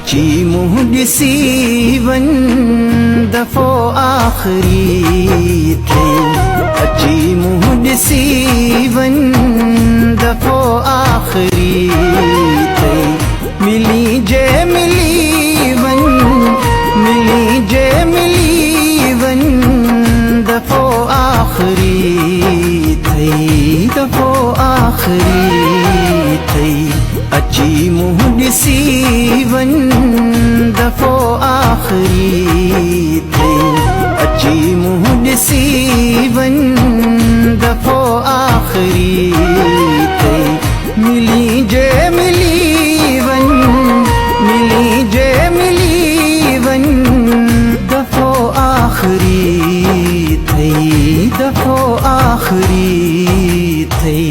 अची मुंहुं ॾिसी वन दफ़ो आख़िरी थई। अची मुंहुं ॾिसी वन दफ़ो आख़िरी थई। मिली जे मिली वन, मिली जे मिली वन दफ़ो आख़िरी थई, दफ़ो आख़िरी थई। अची मुंहुं ॾिसी वन दफ़ो आख़िरी थई। अची मुंहुं ॾिसी वन दफ़ो आख़िरी थई। मिली जे मिली वन, मिली जे मिली वन दफ़ो आख़िरी थई, दफ़ो आख़िरी थई।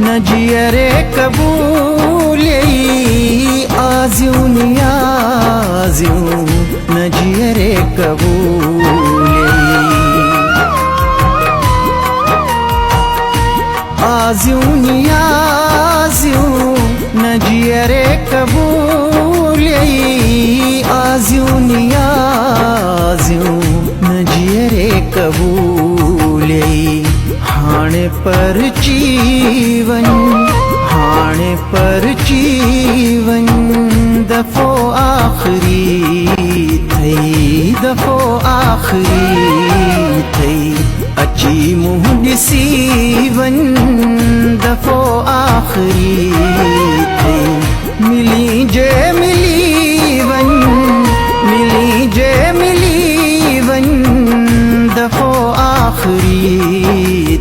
न जियरे कबूली आज़ियूं नियाज़ियूं न जियरे कबूली। आज़ियूं नियाज़ियूं न जियरे कबूली। आज़ियूं नियाज़ियूं न जियरे कबूली। हाणे परची वन, हाणे परची वन दफ़ो आख़िरी थई, दफ़ो आख़िरी थई। अची मुंहुं ॾिसी वन दफ़ो आख़िरी थई। मिली जे मिली वन, मिली जे मिली वन दफ़ो आख़िरी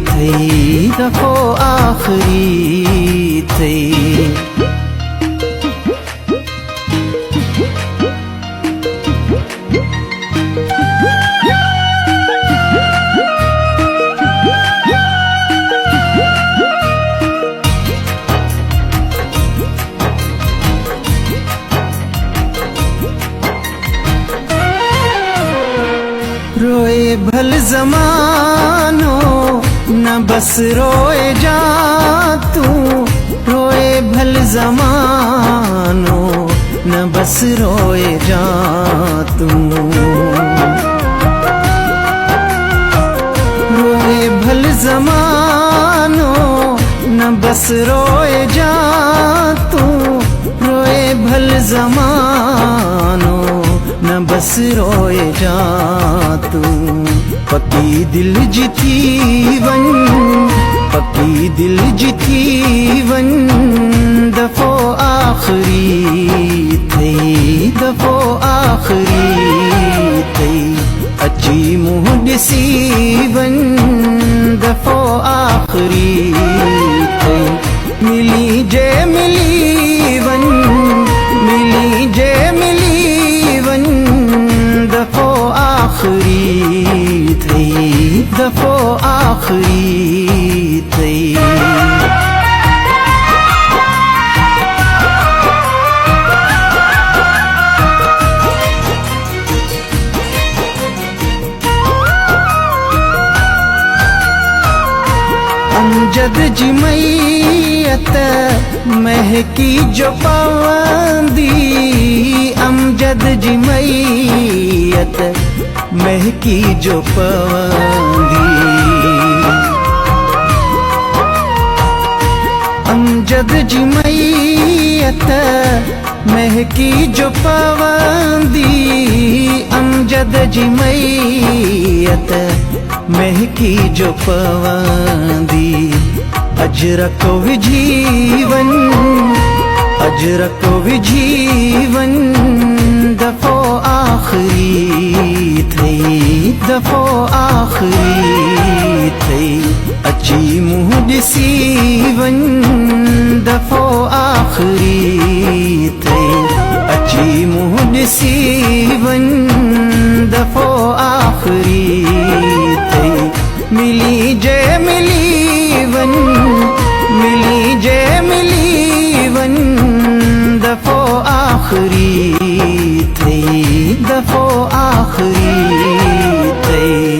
थई, दफ़ो आख़िरी थई। रोए भल ज़मानो न बस रोए जा तू। रोए भल ज़मानो न बस रोए जा तू। रोए भल ज़मानो न बस रोए जा तू। रोए भल ज़मानो न बस रोए जा तू। पकी दिल जिथी वन, पकी दिल जिथी वन दफ़ो आख़िरी थई, दफ़ो आख़िरी थई। अची मुंहुं ॾिसी वन दफ़ो आख़िरी थई। मिली जे मिली वन, मिली जे मिली वन दफ़ो आख़िरी थई, दफ़ो आख़िरी थई। अमजद जी मैयत महकी जो पवंदी। अमजद जी मैयत महकी जो पवंदी। अमजद जी मैयत महकी जो पवंदी। अमजद जी मैयत महकी जो पवंदी। अजरक विझी वन, अजरक विझी वन दफ़ो आख़िरी थई, दफ़ो आख़िरी थई। अची मुंहुं ॾिसी वन दफ़ो आख़िरी थई। अची मुंहुं ॾिसी वन दफ़ो आख़िरी थई। मिली जे मिली वन, मिली जे मिली वन आखिरी थई दफ़ो आखिरी थई।